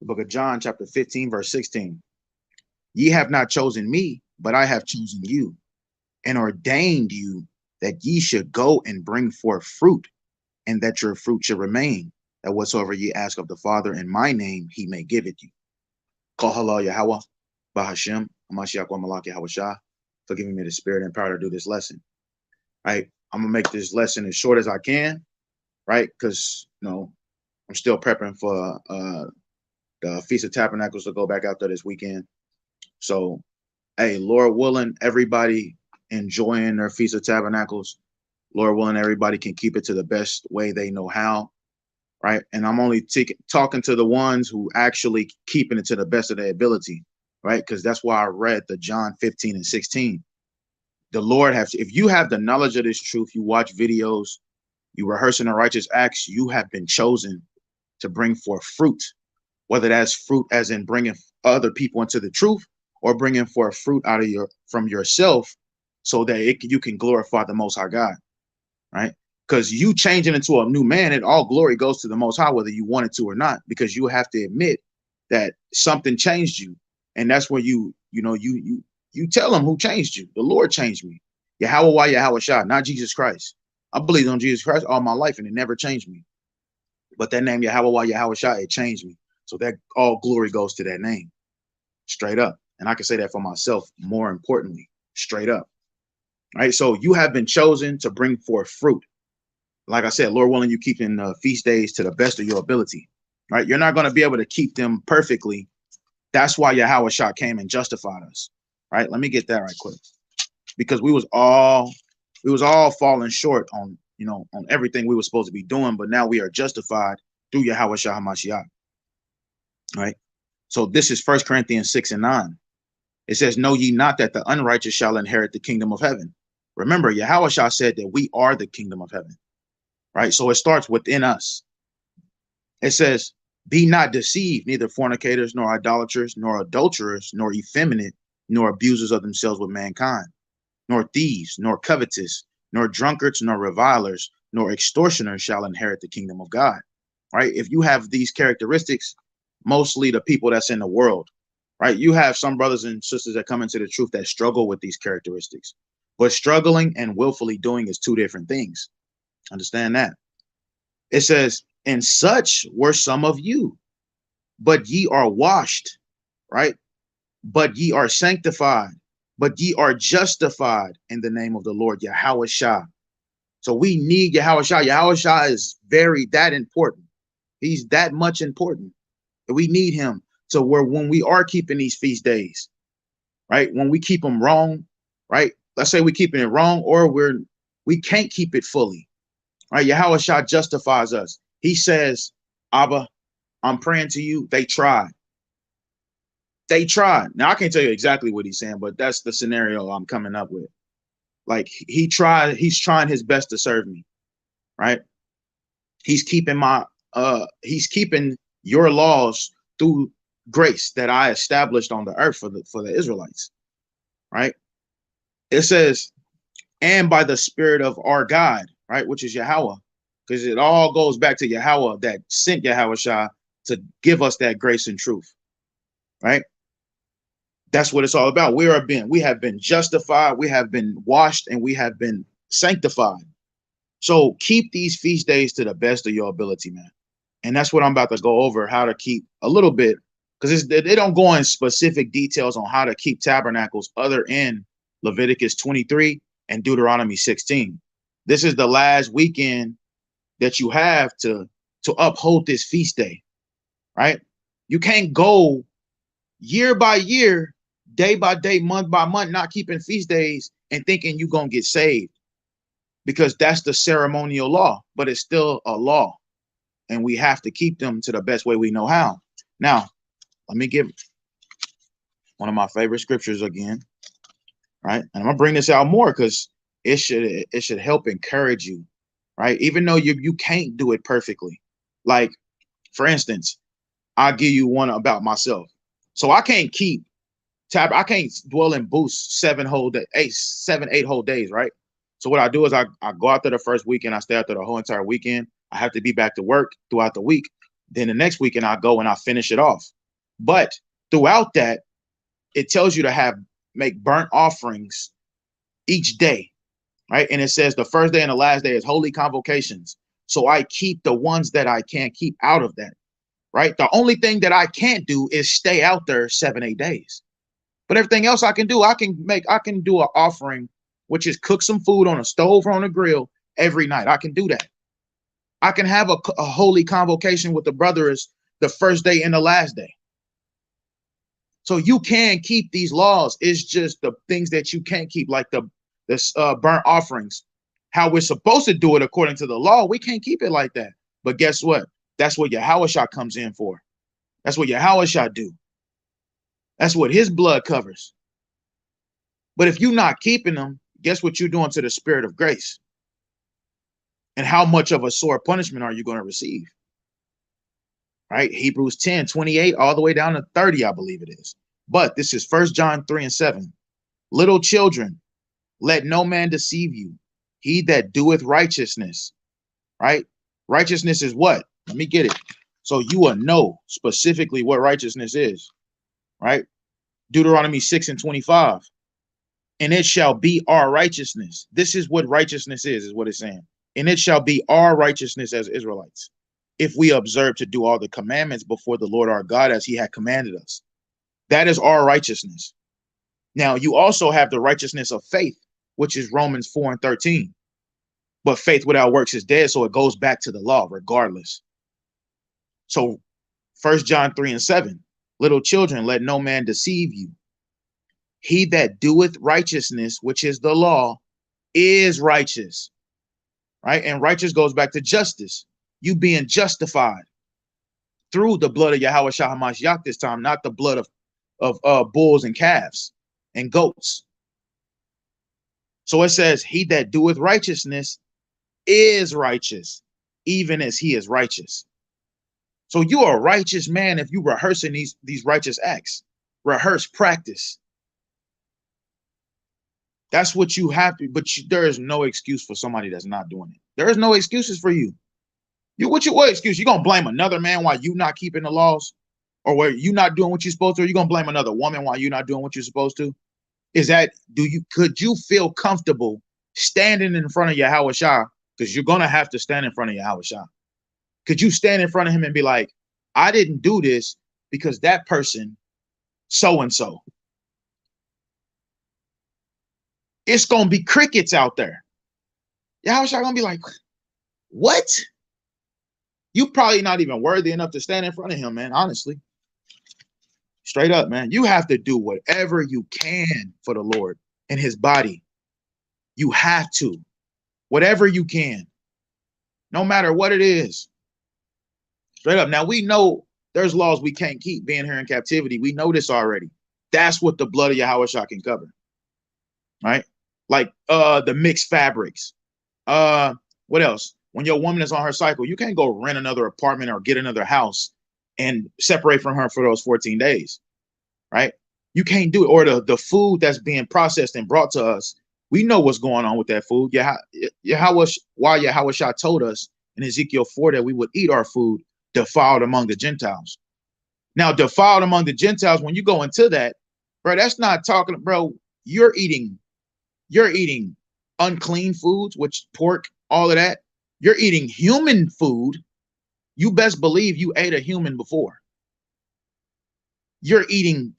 The book of John, chapter 15, verse 16. Ye have not chosen me, but I have chosen you and ordained you that ye should go and bring forth fruit, and that your fruit should remain, that whatsoever ye ask of the Father in my name, he may give it you. Call halal Yahweh, Bahashem, Hamashiach wa Malak Yahweh Shah, for giving me the spirit and power to do this lesson. Right? I'm gonna make this lesson as short as I can, right? Because I'm still prepping for the Feast of Tabernacles to go back out there this weekend. So, hey, Lord willing, everybody enjoying their Feast of Tabernacles. Lord willing, everybody can keep it to the best way they know how, right? And I'm only talking to the ones who actually keeping it to the best of their ability, right? Because that's why I read the John 15 and 16. The Lord has, if you have the knowledge of this truth, you watch videos, you rehearsing the righteous acts, you have been chosen to bring forth fruit, whether that's fruit as in bringing other people into the truth or bringing forth fruit out of from yourself so that you can glorify the Most High God, right? Because you changing into a new man, and all glory goes to the Most High, whether you want it to or not, because you have to admit that something changed you. And that's where you tell them who changed you. The Lord changed me. Yahweh, Yahweh Shah, not Jesus Christ. I believed on Jesus Christ all my life, and it never changed me. But that name, Yahweh, Yahweh Shah, it changed me. So that all glory goes to that name, straight up. And I can say that for myself, more importantly, straight up. Right? So you have been chosen to bring forth fruit. Like I said, Lord willing, you keeping feast days to the best of your ability. Right? You're not going to be able to keep them perfectly. That's why Yahweh Shah came and justified us. Right? Let me get that right quick. Because we was all falling short on on everything we were supposed to be doing, but now we are justified through Yahweh Shah HaMashiach. Right? So this is 1 Corinthians 6 and 9. It says, know ye not that the unrighteous shall inherit the kingdom of heaven. Remember, Yahweh Shah said that we are the kingdom of heaven. Right? So it starts within us. It says, be not deceived, neither fornicators, nor idolaters, nor adulterers, nor effeminate, nor abusers of themselves with mankind, nor thieves, nor covetous, nor drunkards, nor revilers, nor extortioners shall inherit the kingdom of God. Right? If you have these characteristics, mostly the people that's in the world, right? You have some brothers and sisters that come into the truth that struggle with these characteristics, but struggling and willfully doing is two different things. Understand that. It says, and such were some of you, but ye are washed, right? But ye are sanctified, but ye are justified in the name of the Lord Yahweh Shah. So we need Yahweh Shah. Yahweh Shah is that important. He's that much important. We need him to where when we are keeping these feast days, right? When we keep them wrong, right? Let's say we're keeping it wrong, or we can't keep it fully, right? Yahweh Shah justifies us. He says, Abba, I'm praying to you. They tried. They tried. Now I can't tell you exactly what he's saying, but that's the scenario I'm coming up with. Like he tried. He's trying his best to serve me, right? He's keeping he's keeping your laws through grace that I established on the earth for the Israelites, right? It says, and by the spirit of our God, right, which is Yahweh, because it all goes back to Yahweh that sent Yahweh Shah to give us that grace and truth, right? That's what it's all about. We have been justified, we have been washed, and we have been sanctified. So keep these feast days to the best of your ability, man. And that's what I'm about to go over, how to keep a little bit, because they don't go in specific details on how to keep tabernacles other in Leviticus 23 and Deuteronomy 16. This is the last weekend that you have to uphold this feast day, right? You can't go year by year, day by day, month by month, not keeping feast days and thinking you're going to get saved, because that's the ceremonial law, but it's still a law. And we have to keep them to the best way we know how. Now, let me give one of my favorite scriptures again, right? And I'm gonna bring this out more because it should help encourage you, right? Even though you can't do it perfectly. Like, for instance, I'll give you one about myself. So I can't dwell in booths 7 8 whole days, right? So what I do is I go out there the first weekend, I stay out there the whole entire weekend. I have to be back to work throughout the week. Then the next weekend I go and I finish it off. But throughout that, it tells you to make burnt offerings each day, right? And it says the first day and the last day is holy convocations. So I keep the ones that I can't keep out of that, right? The only thing that I can't do is stay out there 7-8 days. But everything else I can do, I can do an offering, which is cook some food on a stove or on a grill every night. I can do that. I can have a holy convocation with the brothers the first day and the last day. So you can keep these laws. It's just the things that you can't keep, like the burnt offerings. How we're supposed to do it according to the law, we can't keep it like that. But guess what? That's what Yahushua comes in for. That's what Yahushua do. That's what his blood covers. But if you're not keeping them, guess what you're doing to the spirit of grace? And how much of a sore punishment are you going to receive? Right? Hebrews 10:28 all the way down to 30, I believe it is. But this is 1 John 3:7. Little children, let no man deceive you. He that doeth righteousness, right? Righteousness is what? Let me get it. So you will know specifically what righteousness is, right? Deuteronomy 6:25. And it shall be our righteousness. This is what righteousness is what it's saying. And it shall be our righteousness as Israelites, if we observe to do all the commandments before the Lord our God as he had commanded us. That is our righteousness. Now, you also have the righteousness of faith, which is Romans 4:13. But faith without works is dead, so it goes back to the law regardless. So 1 John 3:7, little children, let no man deceive you. He that doeth righteousness, which is the law, is righteous, right? And righteous goes back to justice. You being justified through the blood of Yahushua HaMashiach this time, not the blood of bulls and calves and goats. So it says, he that doeth righteousness is righteous, even as he is righteous. So you are a righteous man if you rehearsing these righteous acts. Rehearse, practice. That's what you have to, but there is no excuse for somebody that's not doing it. There is no excuses for you. What excuse? You gonna blame another man while you not keeping the laws? Or where you not doing what you're supposed to? Or you gonna blame another woman while you're not doing what you're supposed to? Could you feel comfortable standing in front of Yahushua? Because you're gonna have to stand in front of Yahushua. Could you stand in front of him and be like, I didn't do this because that person so-and-so? It's gonna be crickets out there. Yahushua gonna be like, what? You probably not even worthy enough to stand in front of him, man, honestly. Straight up, man. You have to do whatever you can for the Lord and his body. You have to. Whatever you can. No matter what it is. Straight up. Now, we know there's laws we can't keep being here in captivity. We know this already. That's what the blood of Yahushua can cover. Right? Like the mixed fabrics. What else? When your woman is on her cycle, you can't go rent another apartment or get another house and separate from her for those 14 days, right? You can't do it. Or the food that's being processed and brought to us, we know what's going on with that food. Yahushua told us in Ezekiel 4 that we would eat our food defiled among the Gentiles. Now, defiled among the Gentiles, when you go into that, bro, that's not talking, bro, you're eating unclean foods, which pork, all of that. You're eating human food. You best believe you ate a human before. You're eating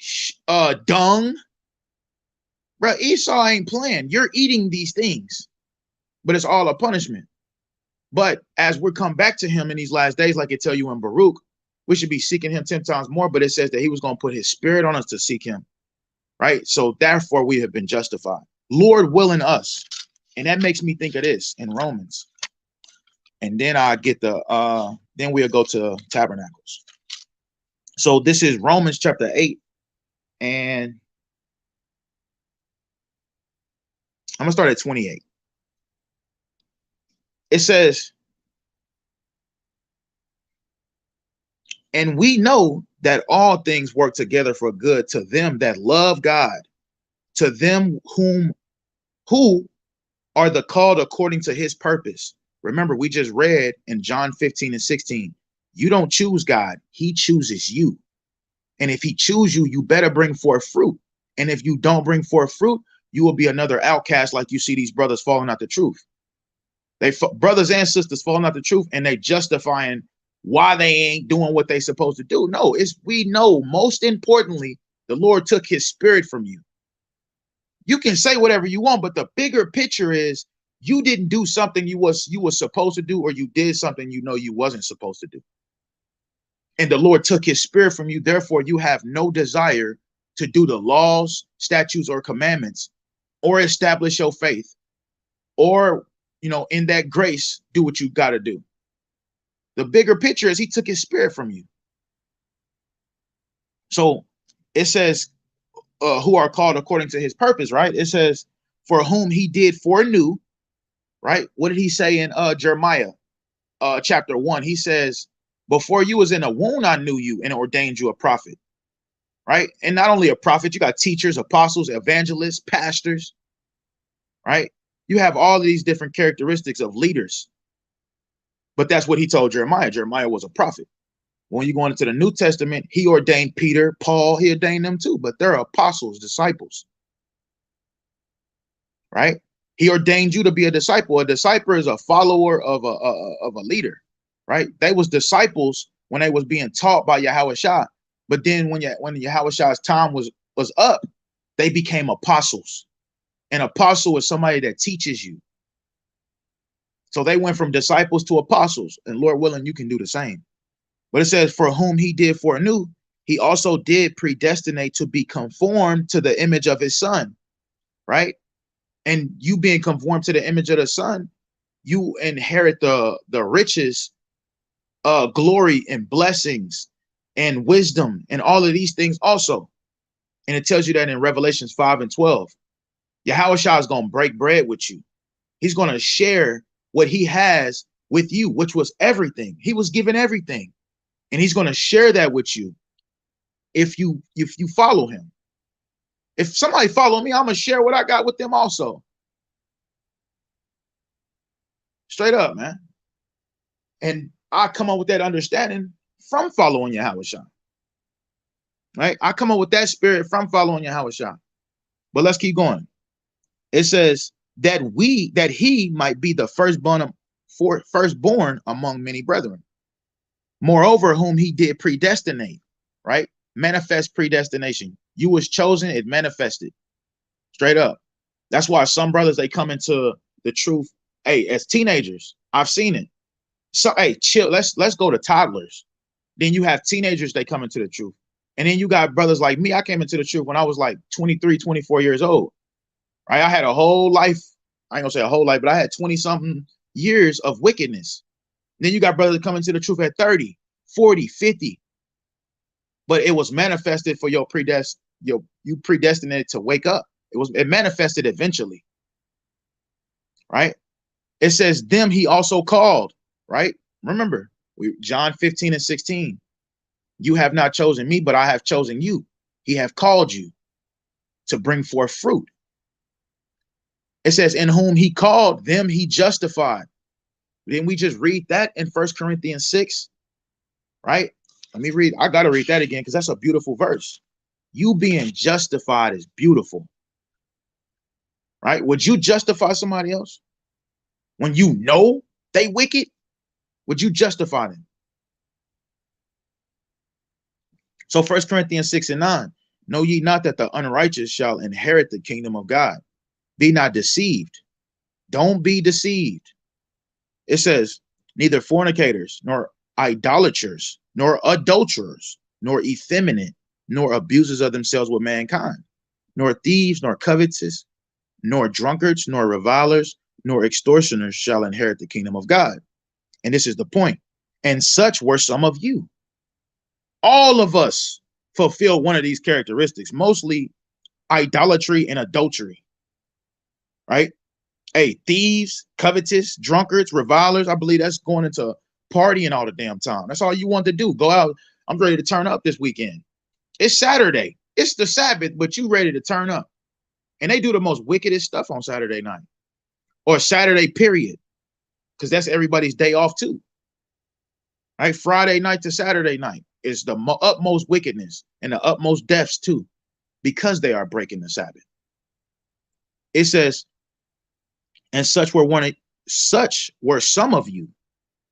dung. Bro, Esau ain't playing. You're eating these things, but it's all a punishment. But as we come back to him in these last days, like it tell you in Baruch, we should be seeking him 10 times more, but it says that he was going to put his spirit on us to seek him, right? So therefore we have been justified. Lord willing us. And that makes me think of this in Romans. And then I get then we'll go to Tabernacles. So this is Romans chapter 8. And I'm going to start at 28. It says, and we know that all things work together for good to them that love God, to them who are the called according to his purpose. Remember, we just read in John 15:16, you don't choose God, he chooses you. And if he choose you, you better bring forth fruit. And if you don't bring forth fruit, you will be another outcast, like you see these brothers falling out the truth. Brothers and sisters falling out the truth, and they justifying why they ain't doing what they supposed to do. No, we know, most importantly, the Lord took his spirit from you. You can say whatever you want, but the bigger picture is you didn't do something you was supposed to do, or you did something you know you wasn't supposed to do. And the Lord took his spirit from you. Therefore, you have no desire to do the laws, statutes, or commandments, or establish your faith, or, in that grace, do what you got to do. The bigger picture is he took his spirit from you. So it says, who are called according to his purpose, right? It says, for whom he did foreknew, right? What did he say in Jeremiah chapter 1? He says, before you was in a womb, I knew you and ordained you a prophet, right? And not only a prophet, you got teachers, apostles, evangelists, pastors, right? You have all of these different characteristics of leaders. But that's what he told Jeremiah. Jeremiah was a prophet. When you go into the New Testament, he ordained Peter, Paul, he ordained them too, but they're apostles, disciples, right? He ordained you to be a disciple. A disciple is a follower of a leader, right? They was disciples when they was being taught by Yahushua. But then when Yahushua's time was up, they became apostles. An apostle is somebody that teaches you. So they went from disciples to apostles, and Lord willing, you can do the same. But it says, for whom he did foreknew, he also did predestinate to be conformed to the image of his son, right? And you being conformed to the image of the son, you inherit the riches, glory and blessings and wisdom and all of these things also. And it tells you that in Revelations 5 and 12. Yahushua is going to break bread with you. He's going to share what he has with you, which was everything. He was given everything. And he's going to share that with you if you follow him. If somebody follow me, I'm going to share what I got with them also. Straight up, man. And I come up with that understanding from following Yahushua. Right? I come up with that spirit from following Yahushua. But let's keep going. It says that he might be the firstborn among many brethren. Moreover, whom he did predestinate, right? Manifest predestination. You was chosen, it manifested. Straight up. That's why some brothers, they come into the truth, hey, as teenagers. I've seen it. So, hey, chill. Let's go to toddlers. Then you have teenagers, they come into the truth. And then you got brothers like me. I came into the truth when I was like 23, 24 years old. Right? I had a whole life. I ain't gonna say a whole life, but I had 20-something years of wickedness. Then you got brothers coming to the truth at 30, 40, 50. But it was manifested for you predestinated to wake up. It manifested eventually. Right? It says, them he also called, right? Remember, John 15 and 16. You have not chosen me, but I have chosen you. He have called you to bring forth fruit. It says, in whom he called, them he justified. Didn't we just read that in 1 Corinthians 6? Right? Let me read. I got to read that again because that's a beautiful verse. You being justified is beautiful. Right? Would you justify somebody else? When you know they wicked, would you justify them? So 1 Corinthians 6 and 9. Know ye not that the unrighteous shall inherit the kingdom of God? Be not deceived. Don't be deceived. It says, neither fornicators, nor idolaters, nor adulterers, nor effeminate, nor abusers of themselves with mankind, nor thieves, nor covetous, nor drunkards, nor revilers, nor extortioners shall inherit the kingdom of God. And this is the point. And such were some of you. All of us fulfill one of these characteristics, mostly idolatry and adultery. Right? Hey, thieves, covetous, drunkards, revilers. I believe that's going into partying all the damn time. That's all you want to do. Go out. I'm ready to turn up this weekend. It's Saturday. It's the Sabbath, but you ready to turn up. And they do the most wickedest stuff on Saturday night or Saturday period, because that's everybody's day off too. Right? Friday night to Saturday night. is the utmost wickedness and the utmost deaths too, because they are breaking the Sabbath. It says, and such were some of you,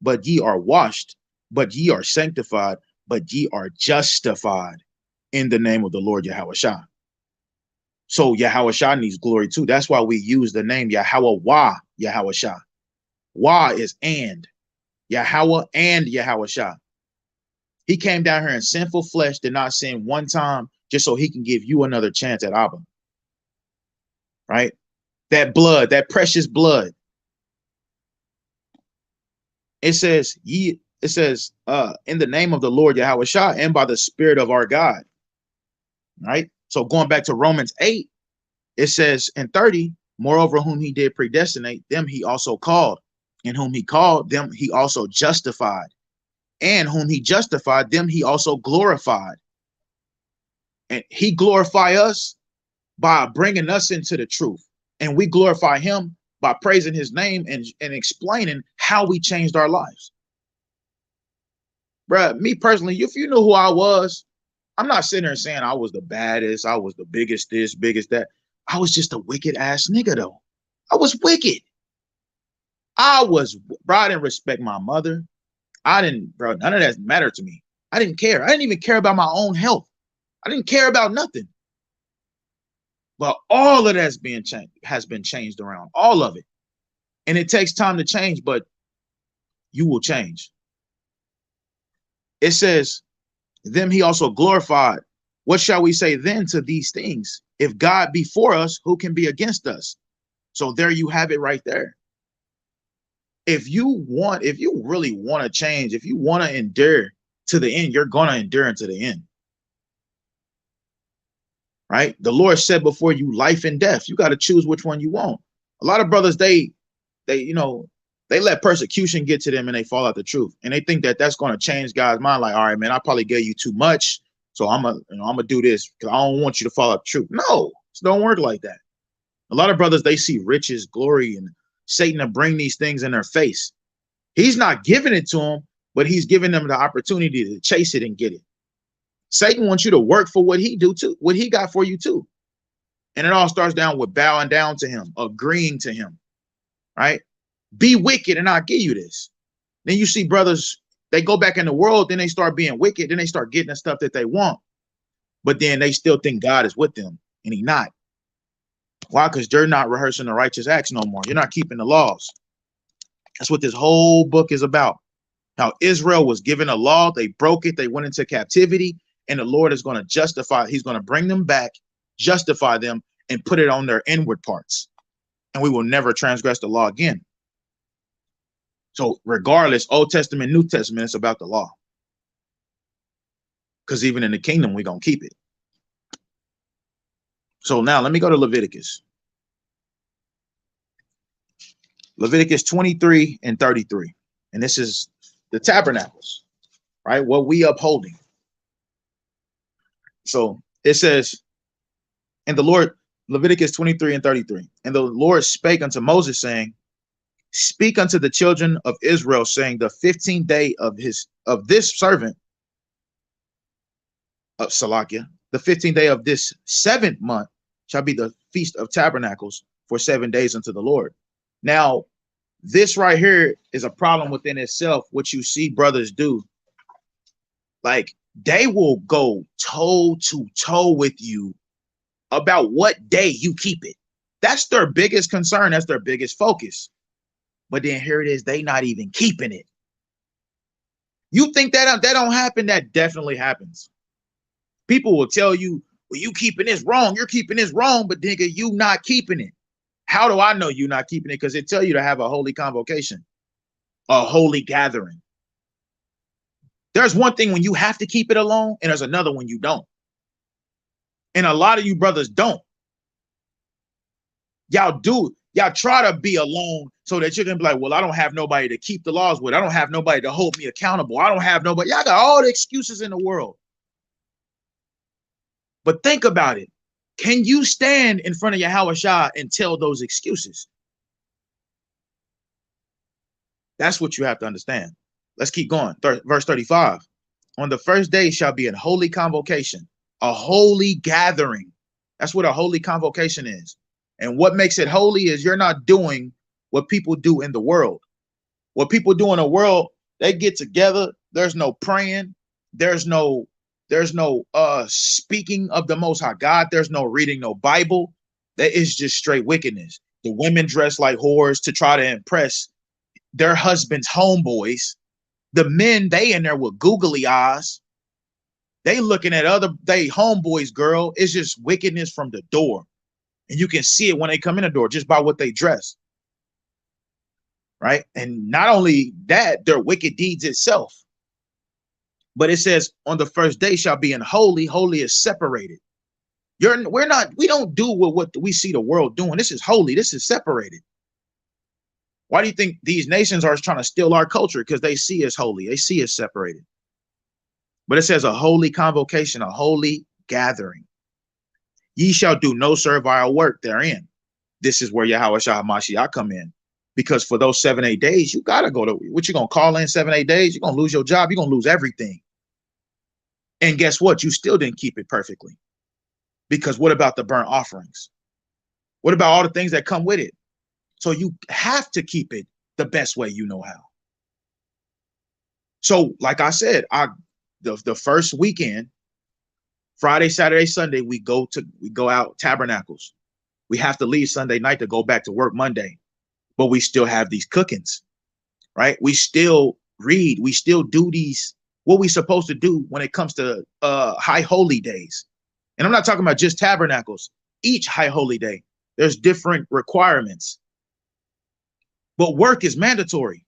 but ye are washed, but ye are sanctified, but ye are justified in the name of the Lord Yahushua. So Yahushua needs glory too. That's why we use the name Yahweh Yahushua. Wah is and. Yahweh and Yahushua. He came down here in sinful flesh, did not sin one time, just so he can give you another chance at Abba. Right? That blood, that precious blood. It says, in the name of the Lord Yahushua and by the Spirit of our God. Right? So going back to Romans 8, it says in 30, moreover, whom he did predestinate, them he also called. And whom he called, them he also justified. And whom he justified, them he also glorified. And he glorify us by bringing us into the truth. And we glorify him by praising his name and explaining how we changed our lives. Bruh, me personally, if you knew who I was, I'm not sitting there saying I was the baddest, I was the biggest this, biggest that. I was just a wicked ass nigga though. I was wicked. Bro, I didn't respect my mother. Bro, none of that mattered to me. I didn't care. I didn't even care about my own health. I didn't care about nothing. But all of that's has been changed around, all of it. And it takes time to change, but you will change. It says, them he also glorified. What shall we say then to these things? If God be for us, who can be against us? So there you have it right there. If you really want to change, if you want to endure to the end, you're going to endure unto the end. Right? The Lord said before you life and death. You got to choose which one you want. A lot of brothers, they let persecution get to them and they fall out the truth. And they think that that's going to change God's mind. Like, all right, man, I probably gave you too much. So I'm gonna do this because I don't want you to fall out the truth. No, it don't work like that. A lot of brothers, they see riches, glory, and Satan to bring these things in their face. He's not giving it to them, but he's giving them the opportunity to chase it and get it. Satan wants you to work for what he do too, what he got for you too. And it all starts down with bowing down to him, agreeing to him, right? Be wicked and I'll give you this. Then you see brothers, they go back in the world, then they start being wicked, then they start getting the stuff that they want. But then they still think God is with them, and he's not. Why? Because they're not rehearsing the righteous acts no more. You're not keeping the laws. That's what this whole book is about. How Israel was given a law, they broke it, they went into captivity, and the Lord is going to justify, he's going to bring them back, justify them, and put it on their inward parts. And we will never transgress the law again. So regardless, Old Testament, New Testament, it's about the law. Because even in the kingdom, we're going to keep it. So now let me go to Leviticus. Leviticus 23 and 33. And this is the tabernacles, right? What we upholding. So it says, and the Lord, Leviticus 23 and 33. And the Lord spake unto Moses, saying, speak unto the children of Israel, saying, the 15th day of this servant of Salakia, the 15th day of this 7th month shall be the Feast of Tabernacles for 7 days unto the Lord. Now, this right here is a problem within itself, what you see brothers do. Like, they will go toe to toe with you about what day you keep it. That's their biggest concern. That's their biggest focus. But then here it is, they not even keeping it. You think that don't happen? That definitely happens. People will tell you, well, you keeping this wrong. You're keeping this wrong, but nigga, you not keeping it. How do I know you not keeping it? Because it tell you to have a holy convocation, a holy gathering. There's one thing when you have to keep it alone, and there's another when you don't. And a lot of you brothers don't. Y'all do. Y'all try to be alone so that you can be like, well, I don't have nobody to keep the laws with. I don't have nobody to hold me accountable. I don't have nobody. Y'all got all the excuses in the world. But think about it. Can you stand in front of Yahushua and tell those excuses? That's what you have to understand. Let's keep going. Verse 35. On the first day shall be a holy convocation, a holy gathering. That's what a holy convocation is. And what makes it holy is you're not doing what people do in the world. What people do in the world, they get together. There's no praying. There's no speaking of the Most High God. There's no reading no Bible. That is just straight wickedness. The women dress like whores to try to impress their husbands' homeboys. The men, they in there with googly eyes. They looking at they homeboys, girl. It's just wickedness from the door. And you can see it when they come in the door just by what they dress. Right? And not only that, their wicked deeds itself. But it says, on the first day shall be holy. Holy is separated. We don't do what we see the world doing. This is holy. This is separated. Why do you think these nations are trying to steal our culture? Because they see us holy. They see us separated. But it says a holy convocation, a holy gathering. Ye shall do no servile work therein. This is where Yahweh Shah HaMashiach come in. Because for those 7-8 days, you got to go to, what you going to call in 7-8 days? You're going to lose your job. You're going to lose everything. And guess what? You still didn't keep it perfectly. Because what about the burnt offerings? What about all the things that come with it? So you have to keep it the best way you know how. So like I said, the first weekend, Friday, Saturday, Sunday, we go out Tabernacles. We have to leave Sunday night to go back to work Monday. But we still have these cookings, right? We still read. We still do what we supposed to do when it comes to high holy days. And I'm not talking about just Tabernacles. Each high holy day, there's different requirements. But work is mandatory.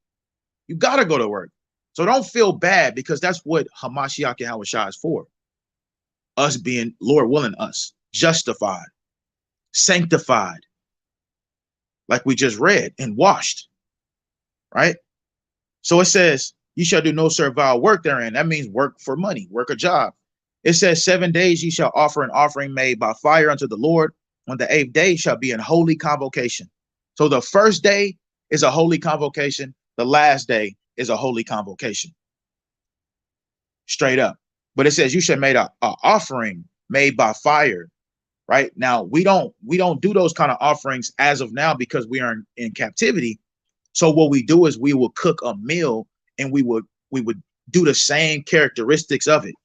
You got to go to work. So don't feel bad, because that's what Hamashiach and Yahushua is for. Us being, Lord willing, us justified, sanctified, like we just read, and washed, right? So it says, you shall do no servile work therein. That means work for money, work a job. It says 7 days ye shall offer an offering made by fire unto the Lord. On the 8th day shall be an holy convocation. So the first day is a holy convocation. The last day is a holy convocation. Straight up. But it says you should make an offering made by fire. Right now, we don't do those kind of offerings as of now, because we are in captivity. So what we do is we will cook a meal, and we would do the same characteristics of it.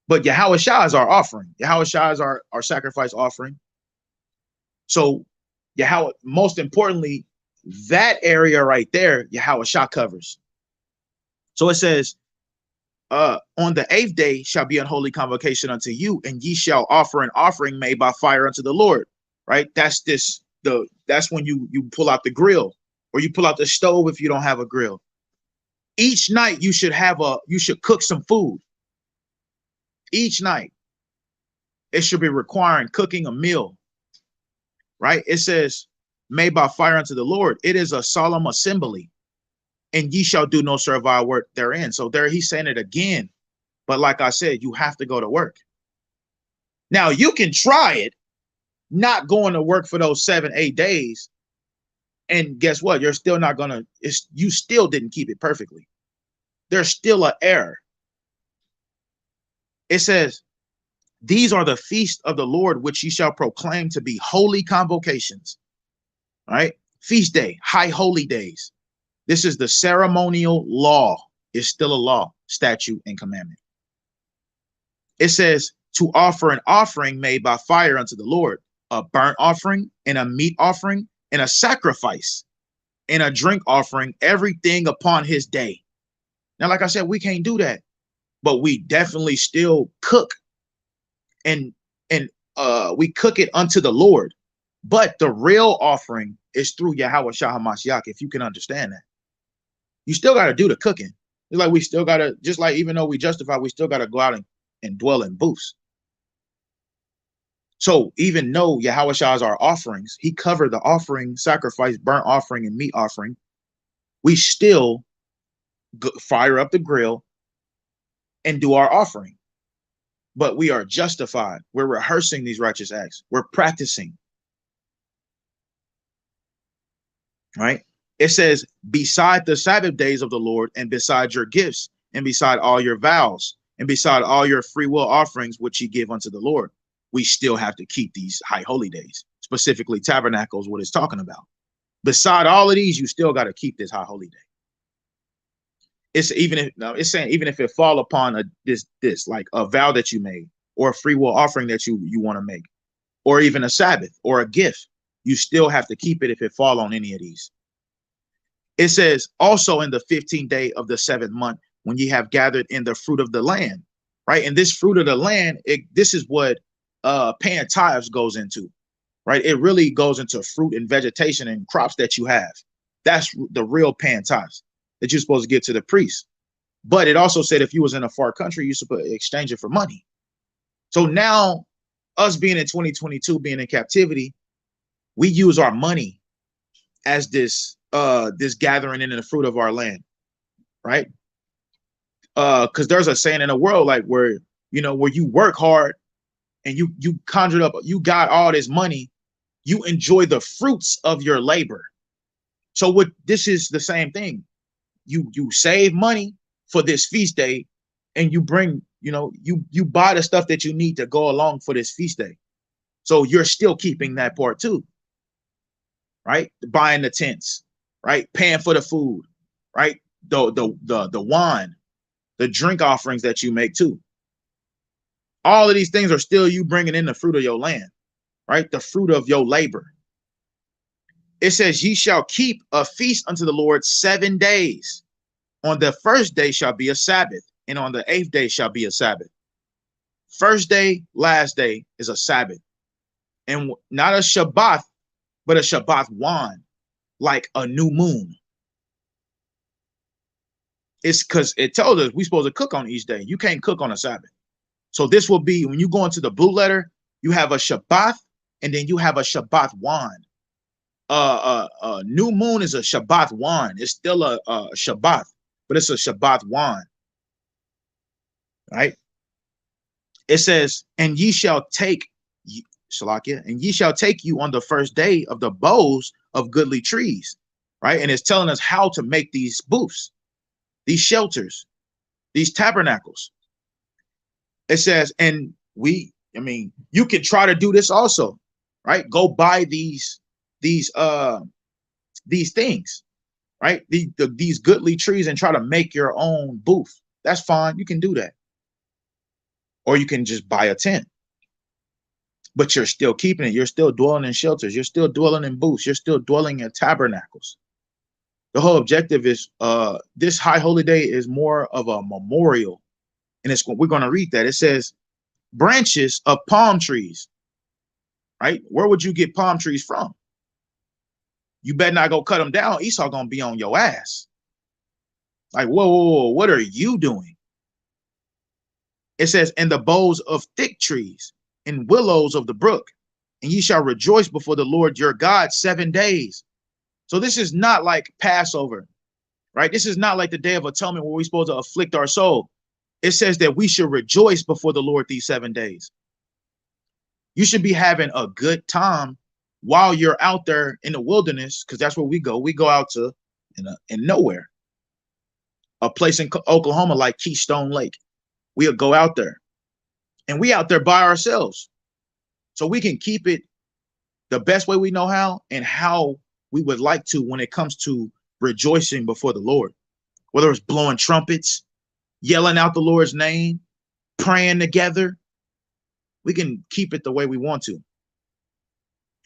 But Yahweh Shah is our offering. Yahweh Shah is our sacrifice offering. So Yahweh, most importantly, that area right there, Yahweh Shah covers. So it says, on the 8th day shall be an holy convocation unto you, and ye shall offer an offering made by fire unto the Lord. Right? That's when you pull out the grill, or you pull out the stove if you don't have a grill. Each night you should cook some food. Each night it should be requiring cooking a meal. Right? It says, made by fire unto the Lord. It is a solemn assembly. And ye shall do no servile work therein. So there he's saying it again. But like I said, you have to go to work. Now you can try it, not going to work for those 7-8 days. And guess what? You're still not going to, you still didn't keep it perfectly. There's still an error. It says, these are the feasts of the Lord, which ye shall proclaim to be holy convocations. All right? Feast day, high holy days. This is the ceremonial law. It's still a law, statute, and commandment. It says to offer an offering made by fire unto the Lord, a burnt offering and a meat offering and a sacrifice and a drink offering, everything upon his day. Now, like I said, we can't do that, but we definitely still cook and we cook it unto the Lord. But the real offering is through Yahweh Shah HaMashiach, if you can understand that. You still got to do the cooking. It's like we still got to, just like even though we justify, we still got to go out and dwell in booths. So even though Yahweh Shah is our offerings, he covered the offering, sacrifice, burnt offering, and meat offering, we still fire up the grill and do our offering. But we are justified. We're rehearsing these righteous acts. We're practicing. Right? It says, beside the Sabbath days of the Lord, and beside your gifts, and beside all your vows, And beside all your free will offerings, which ye give unto the Lord, we still have to keep these high holy days, specifically tabernacles, what it's talking about. Beside all of these, you still got to keep this high holy day. It's even if no, it's saying even if it fall upon this like a vow that you made, or a free will offering that you want to make, or even a Sabbath or a gift, you still have to keep it if it fall on any of these. It says also in the 15th day of the 7th month, when ye have gathered in the fruit of the land, right? And this fruit of the land, this is what paying tithes goes into, right? It really goes into fruit and vegetation and crops that you have. That's the real paying tithes that you're supposed to give to the priest. But it also said if you was in a far country, you're supposed to exchange it for money. So now, us being in 2022, being in captivity, we use our money as this gathering in the fruit of our land, right? Because there's a saying in the world like where you work hard and you conjured up, you got all this money, you enjoy the fruits of your labor. So what this is the same thing. You save money for this feast day, and you bring, you buy the stuff that you need to go along for this feast day. So you're still keeping that part too, right? Buying the tents, right? Paying for the food, right? The wine, the drink offerings that you make too. All of these things are still you bringing in the fruit of your land, right? The fruit of your labor. It says, ye shall keep a feast unto the Lord 7 days. On the first day shall be a Sabbath, and on the 8th day shall be a Sabbath. First day, last day is a Sabbath. And not a Shabbat, but a Shabbat one, like a new moon. It's because it tells us we're supposed to cook on each day. You can't cook on a Sabbath. So this will be, when you go into the blue letter, you have a Shabbat, and then you have a Shabbat one. New moon is a Shabbat one. It's still a Shabbat, but it's a Shabbat one. Right? It says, and ye shall take, Shalakia, and ye shall take you on the first day of the boughs of goodly trees. Right? And it's telling us how to make these booths, these shelters, these tabernacles. It says, and you can try to do this also, right? Go buy these things, right? These goodly trees and try to make your own booth. That's fine. You can do that. Or you can just buy a tent. But you're still keeping it. You're still dwelling in shelters. You're still dwelling in booths. You're still dwelling in tabernacles. The whole objective is this high holy day is more of a memorial. And we're going to read that. It says branches of palm trees, right? Where would you get palm trees from? You better not go cut them down. Esau going to be on your ass. Like, whoa, what are you doing? It says, and the boughs of thick trees and willows of the brook, and ye shall rejoice before the Lord your God 7 days. So this is not like Passover, right? This is not like the Day of Atonement where we're supposed to afflict our soul. It says that we should rejoice before the Lord these 7 days. You should be having a good time while you're out there in the wilderness, because that's where we go. We go out to in nowhere, a place in Oklahoma like Keystone Lake. We'll go out there, and we out there by ourselves, so we can keep it the best way we know how and how we would like to when it comes to rejoicing before the Lord, whether it's blowing trumpets, yelling out the Lord's name, praying together. We can keep it the way we want to.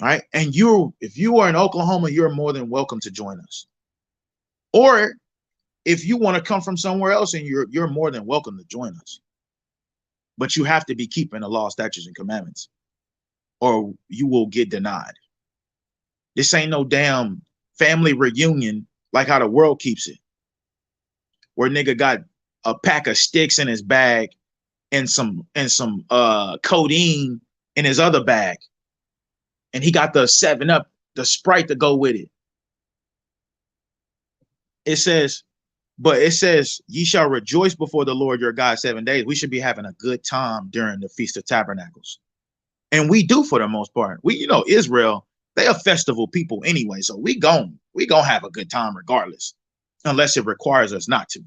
All right. And if you are in Oklahoma, you're more than welcome to join us. Or if you want to come from somewhere else, and you're more than welcome to join us. But you have to be keeping the law, statutes, and commandments, or you will get denied. This ain't no damn family reunion like how the world keeps it, where nigga got a pack of sticks in his bag and some codeine in his other bag, and he got the 7-Up, the Sprite to go with it. It says, ye shall rejoice before the Lord your God 7 days. We should be having a good time during the Feast of Tabernacles. And we do for the most part. Israel, they are festival people anyway. So we gonna have a good time regardless, unless it requires us not to.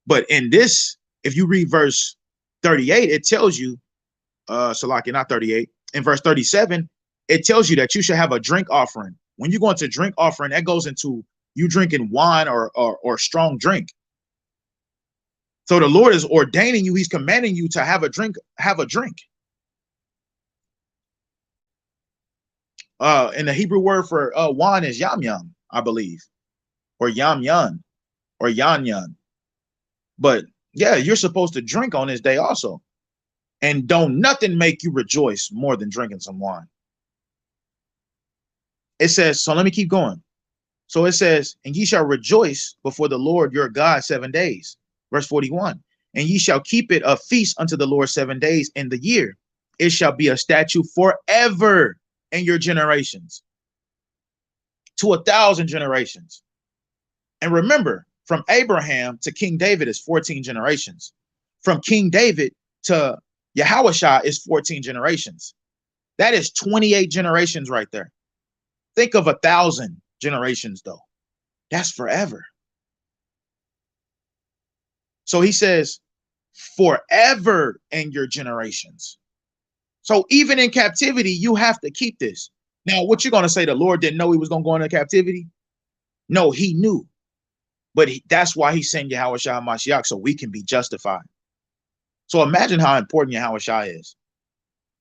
But in this if you read verse 38, it tells you, Salaki, not 38, in verse 37, it tells you that you should have a drink offering. When you go into drink offering, that goes into you drinking wine or strong drink. So the Lord is ordaining you, he's commanding you to have a drink, And the Hebrew word for wine is yam yam, I believe, or yam yan, or yan yan. But yeah, you're supposed to drink on this day also. And don't nothing make you rejoice more than drinking some wine. It says, so let me keep going. So it says, and ye shall rejoice before the Lord your God 7 days. Verse 41. And ye shall keep it a feast unto the Lord 7 days in the year. It shall be a statute forever in your generations, to 1,000 generations. And remember, from Abraham to King David is 14 generations. From King David to Yahushua is 14 generations. That is 28 generations right there. Think of 1,000 generations though. That's forever. So he says, forever in your generations. So even in captivity, you have to keep this. Now, what you're going to say, the Lord didn't know he was going to go into captivity? No, he knew. But that's why he sent Yahushua Mashiach, so we can be justified. So imagine how important Yahushua is.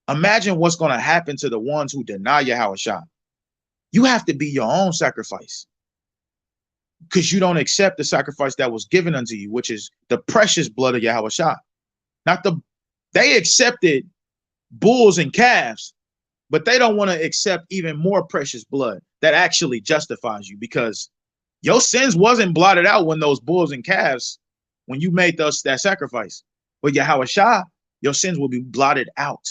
Imagine what's going to happen to the ones who deny Yahushua. You have to be your own sacrifice, because you don't accept the sacrifice that was given unto you, which is the precious blood of Yahushua. They accepted bulls and calves, but they don't want to accept even more precious blood that actually justifies you, because your sins wasn't blotted out when those bulls and calves, when you made that sacrifice. But Yahushua, your sins will be blotted out.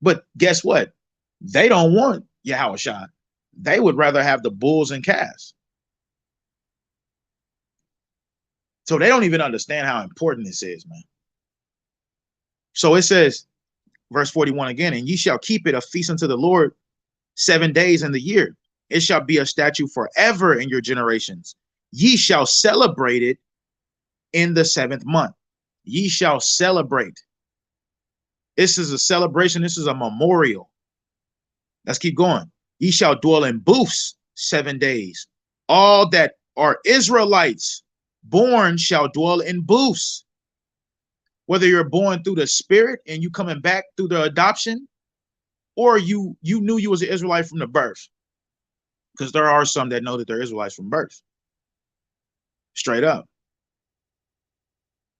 But guess what? They don't want Yahushua. They would rather have the bulls and calves. So they don't even understand how important this is, man. So it says, verse 41 again, and ye shall keep it a feast unto the Lord 7 days in the year. It shall be a statute forever in your generations. Ye shall celebrate it in the 7th month. Ye shall celebrate. This is a celebration. This is a memorial. Let's keep going. Ye shall dwell in booths 7 days. All that are Israelites born shall dwell in booths. Whether you're born through the spirit and you coming back through the adoption, or you knew you was an Israelite from the birth. Because there are some that know that they're Israelites from birth. Straight up.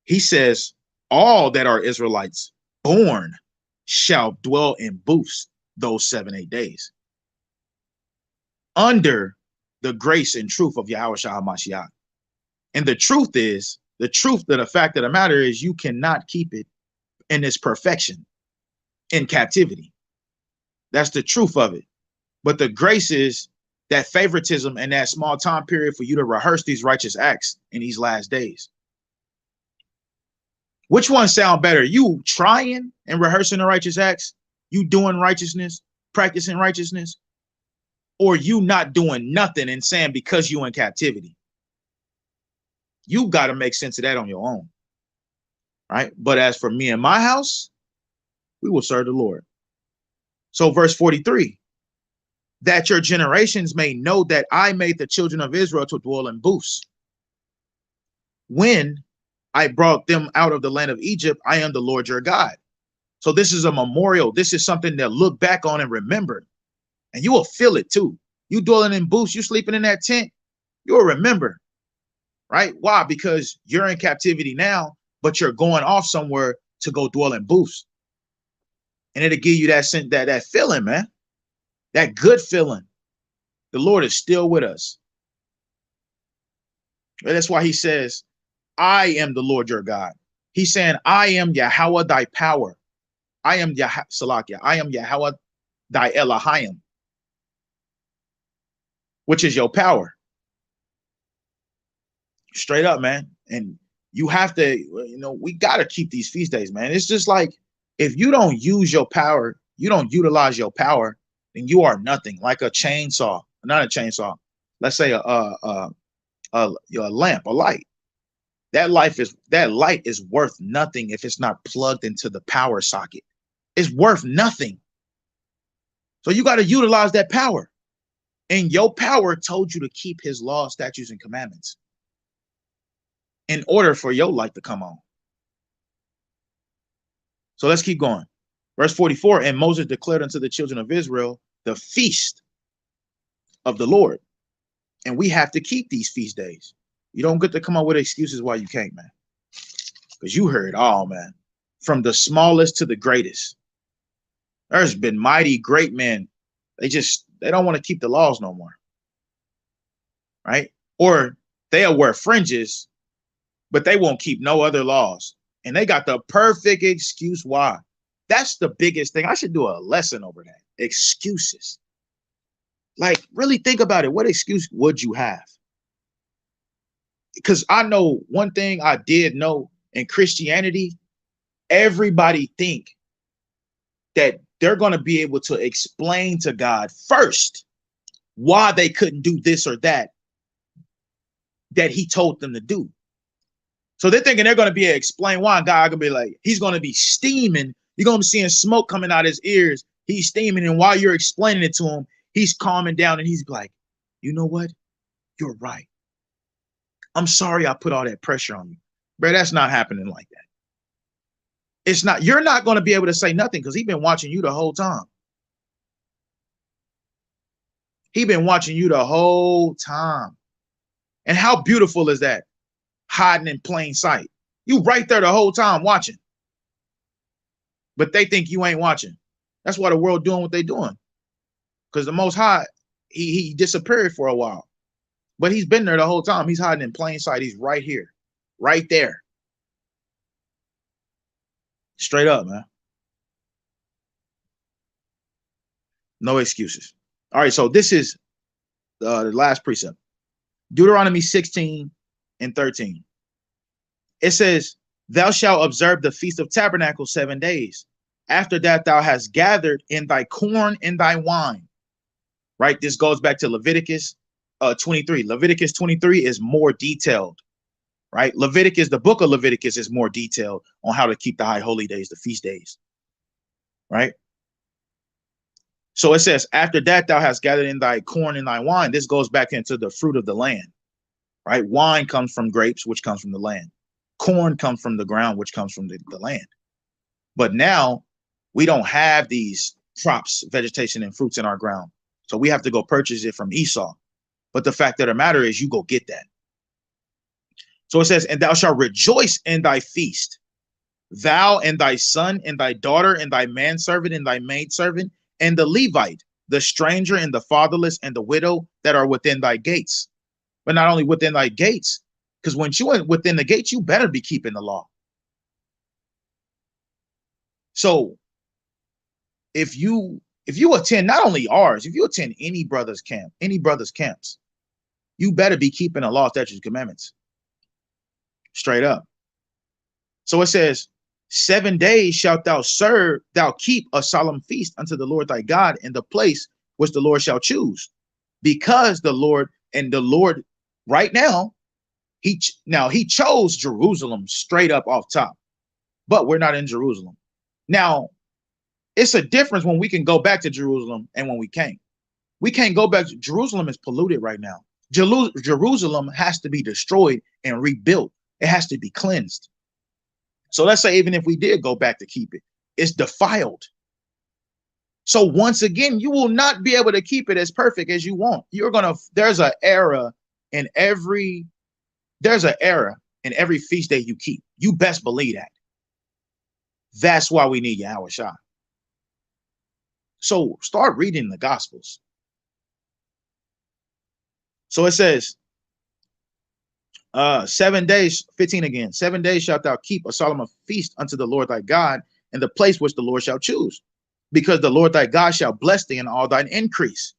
He says, all that are Israelites born shall dwell in booths those 7, 8 days, under the grace and truth of Yahushua HaMashiach. And the truth is, the fact of the matter is, you cannot keep it in its perfection in captivity. That's the truth of it. But the grace is that favoritism and that small time period for you to rehearse these righteous acts in these last days. Which one sound better? You trying and rehearsing the righteous acts, you doing righteousness, practicing righteousness, or you not doing nothing and saying because you in captivity? You got to make sense of that on your own, right? But as for me and my house, we will serve the Lord. So verse 43, that your generations may know that I made the children of Israel to dwell in booths. When I brought them out of the land of Egypt, I am the Lord your God. So this is a memorial. This is something to look back on and remember. And you will feel it too. You dwelling in booths, you sleeping in that tent, you'll remember, right? Why? Because you're in captivity now, but you're going off somewhere to go dwell in booths. And it'll give you that feeling, man. That good feeling. The Lord is still with us. And that's why he says, I am the Lord your God. He's saying, I am Yahweh thy power. I am Salakia. I am Yahweh thy Elohim, which is your power. Straight up, man. And you have to, we got to keep these feast days, man. It's just like, if you don't use your power, you don't utilize your power, then you are nothing. Like a chainsaw, not a chainsaw. Let's say a lamp, a light. That light is worth nothing if it's not plugged into the power socket. It's worth nothing. So you got to utilize that power. And your power told you to keep his laws, statutes, and commandments in order for your light to come on. So let's keep going. Verse 44, and Moses declared unto the children of Israel the feast of the Lord. And we have to keep these feast days. You don't get to come up with excuses why you can't, man. Because you heard all, man. From the smallest to the greatest. There's been mighty great men. They don't want to keep the laws no more. Right? Or they'll wear fringes, but they won't keep no other laws. And they got the perfect excuse why. That's the biggest thing. I should do a lesson over that. Excuses. Like, really think about it. What excuse would you have? Because I know one thing I did know in Christianity, everybody think that they're going to be able to explain to God first why they couldn't do this or that he told them to do. So they're thinking they're going to be able to explain why. God going to be like, he's going to be steaming. You're going to be seeing smoke coming out his ears. He's steaming. And while you're explaining it to him, he's calming down and he's like, you know what? You're right. I'm sorry I put all that pressure on you. Bro, that's not happening like that. It's not. You're not going to be able to say nothing because he's been watching you the whole time. He's been watching you the whole time. And how beautiful is that? Hiding in plain sight. You right there the whole time watching. But they think you ain't watching. That's why the world doing what they doing. Because the Most High, he disappeared for a while. But he's been there the whole time. He's hiding in plain sight. He's right here. Right there. Straight up, man. No excuses. All right, so this is the last precept. Deuteronomy 16 and 13. It says, thou shalt observe the Feast of Tabernacles 7 days. After that, thou hast gathered in thy corn and thy wine. Right? This goes back to Leviticus 23. Leviticus 23 is more detailed. Right? The book of Leviticus is more detailed on how to keep the high holy days, the feast days. Right? So it says, after that, thou hast gathered in thy corn and thy wine. This goes back into the fruit of the land. Right? Wine comes from grapes, which comes from the land. Corn comes from the ground, which comes from the land. But now we don't have these crops, vegetation, and fruits in our ground. So we have to go purchase it from Esau. But the fact of the matter is you go get that. So it says, and thou shalt rejoice in thy feast, thou and thy son and thy daughter and thy manservant and thy maidservant and the Levite, the stranger and the fatherless and the widow that are within thy gates. But not only within thy gates, because when you are within the gates, you better be keeping the law. So if you attend not only ours, if you attend any brother's camps, you better be keeping the law, statutes, commandments. Straight up. So it says, 7 days shalt thou keep a solemn feast unto the Lord thy God in the place which the Lord shall choose. Because the Lord right now, he chose Jerusalem straight up off top, but we're not in Jerusalem. Now, it's a difference when we can go back to Jerusalem and when we can't. We can't go back. Jerusalem is polluted right now. Jerusalem has to be destroyed and rebuilt. It has to be cleansed. So let's say even if we did go back to keep it, it's defiled. So once again, you will not be able to keep it as perfect as you want. There's an era in every feast day you keep. You best believe that. That's why we need Yahweh Shah. So start reading the Gospels. So it says, 7 days, 15 again, 7 days shalt thou keep a solemn feast unto the Lord thy God in the place which the Lord shall choose, because the Lord thy God shall bless thee in all thine increase.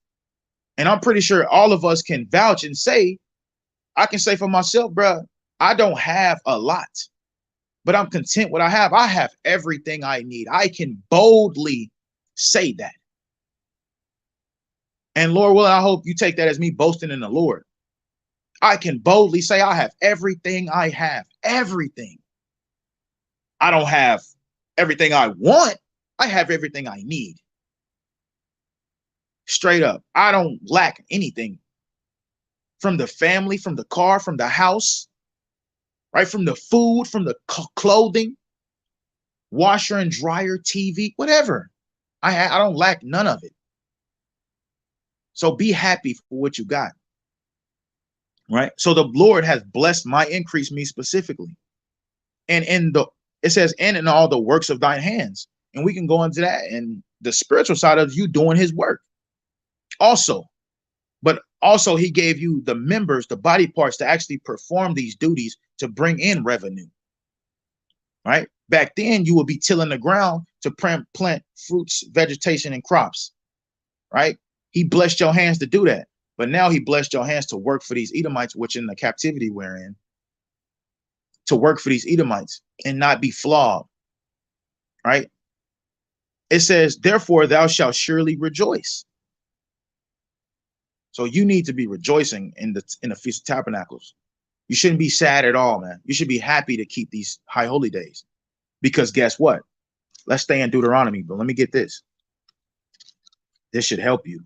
And I'm pretty sure all of us can vouch and say, I can say for myself, bro, I don't have a lot, but I'm content what I have. I have everything I need. I can boldly say that. And Lord willing, I hope you take that as me boasting in the Lord. I can boldly say I have everything I have. Everything. I don't have everything I want. I have everything I need. Straight up. I don't lack anything. From the family, from the car, from the house, right? From the food, from the clothing, washer and dryer, TV, whatever. I don't lack none of it. So be happy for what you got, right? So the Lord has blessed my increase, me specifically. And it says, and in all the works of thine hands. And we can go into that and the spiritual side of you doing his work also. But also he gave you the members, the body parts to actually perform these duties to bring in revenue, right? Back then you would be tilling the ground to plant fruits, vegetation, and crops, right? He blessed your hands to do that. But now he blessed your hands to work for these Edomites, which in the captivity we're in, to work for these Edomites and not be flawed, right? It says, therefore thou shalt surely rejoice. So you need to be rejoicing in the Feast of Tabernacles. You shouldn't be sad at all, man. You should be happy to keep these high holy days. Because guess what? Let's stay in Deuteronomy, but let me get this. This should help you.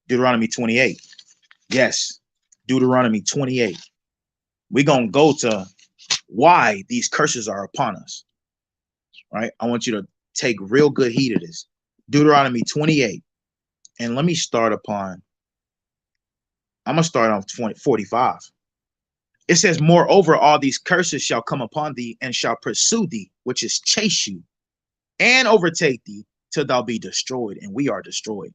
Deuteronomy 28. Yes, Deuteronomy 28. We're going to go to why these curses are upon us, right? I want you to take real good heed of this. Deuteronomy 28. And let me start upon, I'm going to start on 45. It says, moreover, all these curses shall come upon thee and shall pursue thee, which is chase you and overtake thee till thou be destroyed. And we are destroyed.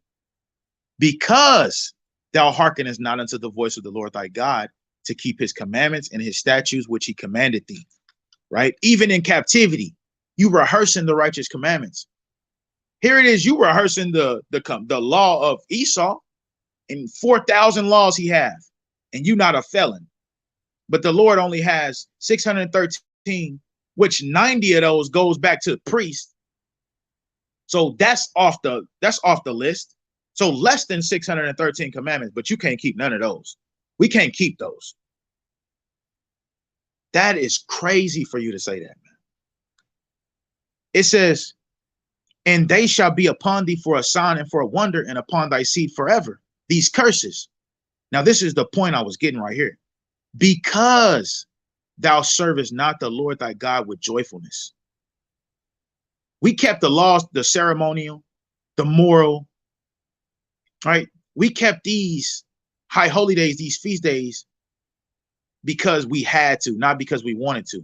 Because thou hearkenest not unto the voice of the Lord thy God to keep his commandments and his statutes, which he commanded thee, right? Even in captivity, you rehearsing the righteous commandments. Here it is, you rehearsing the law of Esau, and 4,000 laws he have, and you not a felon. But the Lord only has 613, which 90 of those goes back to the priest. So that's off the list. So less than 613 commandments, but you can't keep none of those. We can't keep those. That is crazy for you to say that, man. It says, and they shall be upon thee for a sign and for a wonder, and upon thy seed forever. These curses. Now, this is the point I was getting right here. Because thou servest not the Lord thy God with joyfulness. We kept the laws, the ceremonial, the moral, right? We kept these high holy days, these feast days, because we had to, not because we wanted to,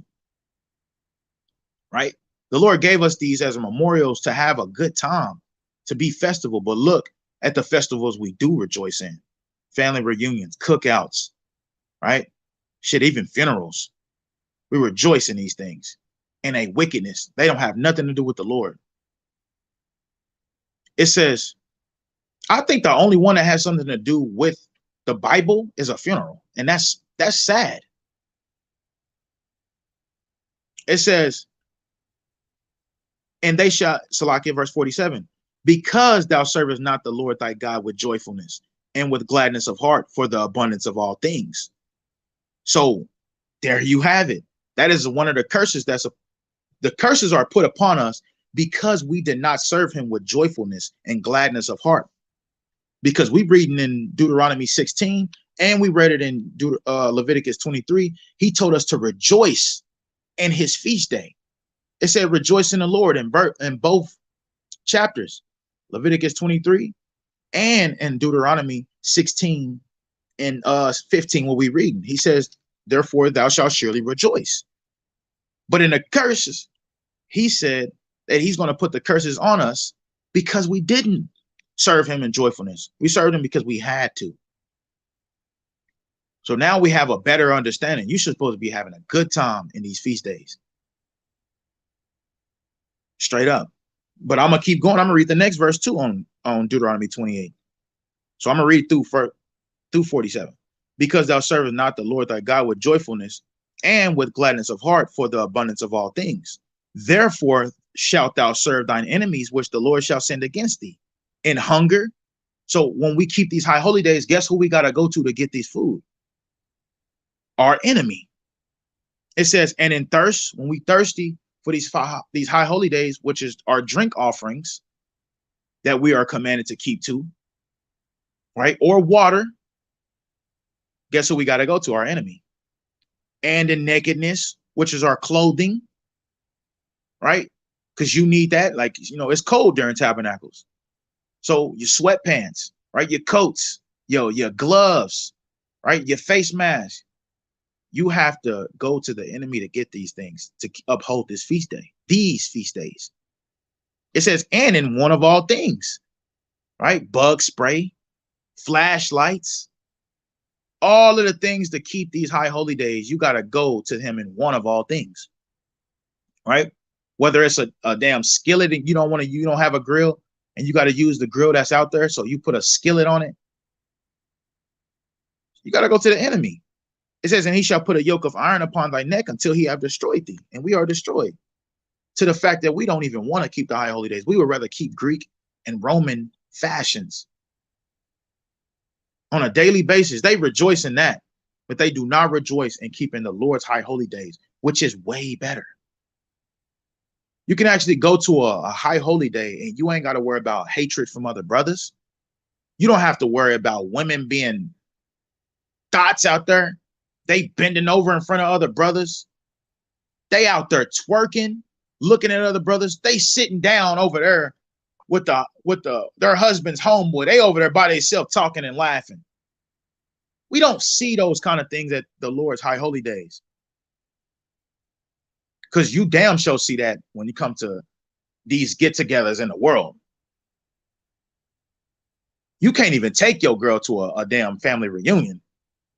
right? The Lord gave us these as memorials to have a good time, to be festival. But look at the festivals we do rejoice in. Family reunions, cookouts, right? Shit, even funerals. We rejoice in these things. And a wickedness. They don't have nothing to do with the Lord. It says, I think the only one that has something to do with the Bible is a funeral. And that's sad. It says, and they shall, Salakia, verse 47, because thou servest not the Lord thy God with joyfulness and with gladness of heart for the abundance of all things. So there you have it. That is one of the curses. The curses are put upon us because we did not serve him with joyfulness and gladness of heart. Because we reading in Deuteronomy 16 and we read it in Leviticus 23. He told us to rejoice in his feast day. It said rejoice in the Lord in both chapters, Leviticus 23 and in Deuteronomy 16 and 15, what we reading. He says, therefore thou shalt surely rejoice. But in the curses, he said that he's going to put the curses on us because we didn't serve him in joyfulness. We served him because we had to. So now we have a better understanding. You're supposed to be having a good time in these feast days. Straight up. But I'm going to keep going. I'm going to read the next verse too on Deuteronomy 28. So I'm going to read through 47. Because thou servest not the Lord thy God with joyfulness and with gladness of heart for the abundance of all things. Therefore shalt thou serve thine enemies, which the Lord shall send against thee in hunger. So when we keep these high holy days, guess who we got to go to get this food? our enemy. It says, and in thirst, when we thirsty for these high holy days, which is our drink offerings that we are commanded to keep to, right? Or water, guess who we got to go to? Our enemy. And in nakedness, which is our clothing, right? Because you need that. Like, you know, it's cold during tabernacles. So your sweatpants, right? Your coats, your gloves, right? Your face mask. You have to go to the enemy to get these things, to uphold this feast day, these feast days. It says, and in one of all things, right? Bug spray, flashlights, all of the things to keep these high holy days, you got to go to him in one of all things, right? Whether it's a damn skillet and you don't have a grill and you got to use the grill that's out there, so you put a skillet on it. You got to go to the enemy. It says, and he shall put a yoke of iron upon thy neck until he have destroyed thee. And we are destroyed to the fact that we don't even want to keep the high holy days. We would rather keep Greek and Roman fashions on a daily basis. They rejoice in that, but they do not rejoice in keeping the Lord's high holy days, which is way better. You can actually go to a high holy day and you ain't got to worry about hatred from other brothers. You don't have to worry about women being thoughts out there. They bending over in front of other brothers. They out there twerking, looking at other brothers. They sitting down over there with their husband's homeboy. They over there by themselves talking and laughing. We don't see those kind of things at the Lord's high holy days. Because you damn sure see that when you come to these get-togethers in the world. You can't even take your girl to a damn family reunion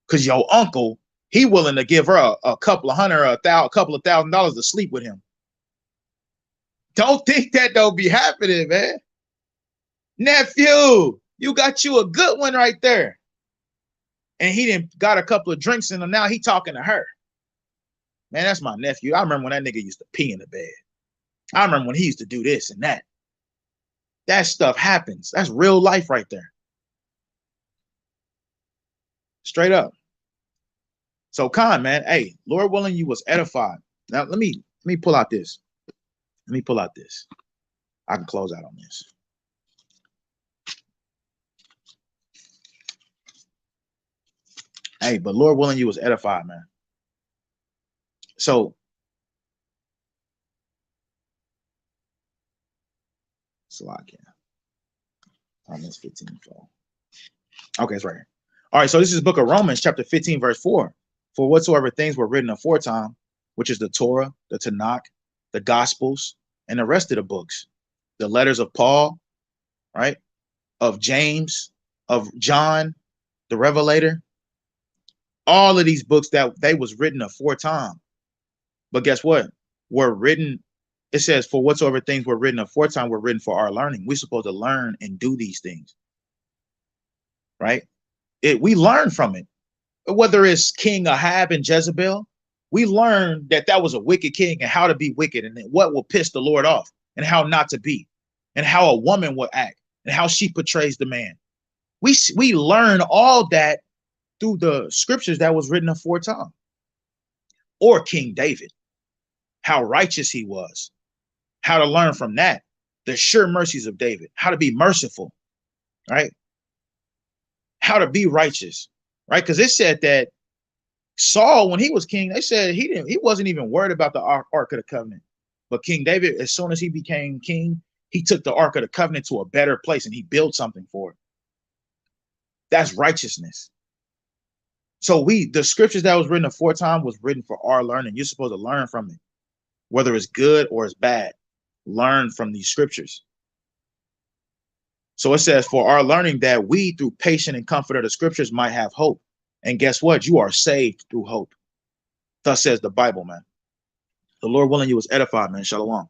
because your uncle, he willing to give her a couple of hundred or a couple of $1,000s to sleep with him. Don't think that don't be happening, man. Nephew, you got you a good one right there. And he didn't got a couple of drinks in him. Now he talking to her. Man, that's my nephew. I remember when that nigga used to pee in the bed. I remember when he used to do this and that. That stuff happens. That's real life right there. Straight up. So Khan, man, hey, Lord willing, you was edified. Now let me pull out this. Let me pull out this. I can close out on this. Hey, but Lord willing, you was edified, man. So I can. Romans 15:12. Okay, it's right here. All right, so this is the book of Romans, chapter 15, verse 4. For whatsoever things were written aforetime, which is the Torah, the Tanakh, the Gospels, and the rest of the books, the letters of Paul, right, of James, of John, the Revelator, all of these books that they was written aforetime. But guess what? Were written, it says, for whatsoever things were written aforetime were written for our learning. We're supposed to learn and do these things, right? We learn from it. Whether it's King Ahab and Jezebel, we learn that was a wicked king and how to be wicked and what will piss the Lord off and how not to be and how a woman will act and how she portrays the man. We learn all that through the scriptures that was written aforetime. Or King David, how righteous he was, how to learn from that, the sure mercies of David, how to be merciful, right? How to be righteous, right? Because it said that Saul, when he was king, they said he wasn't even worried about the Ark of the Covenant. But King David, as soon as he became king, he took the Ark of the Covenant to a better place and he built something for it. That's righteousness. So the scriptures that was written aforetime was written for our learning. You're supposed to learn from it, whether it's good or it's bad. Learn from these scriptures. So it says, for our learning that we, through patience and comfort of the scriptures, might have hope. And guess what? You are saved through hope. Thus says the Bible, man. The Lord willing, you was edified, man. Shalom.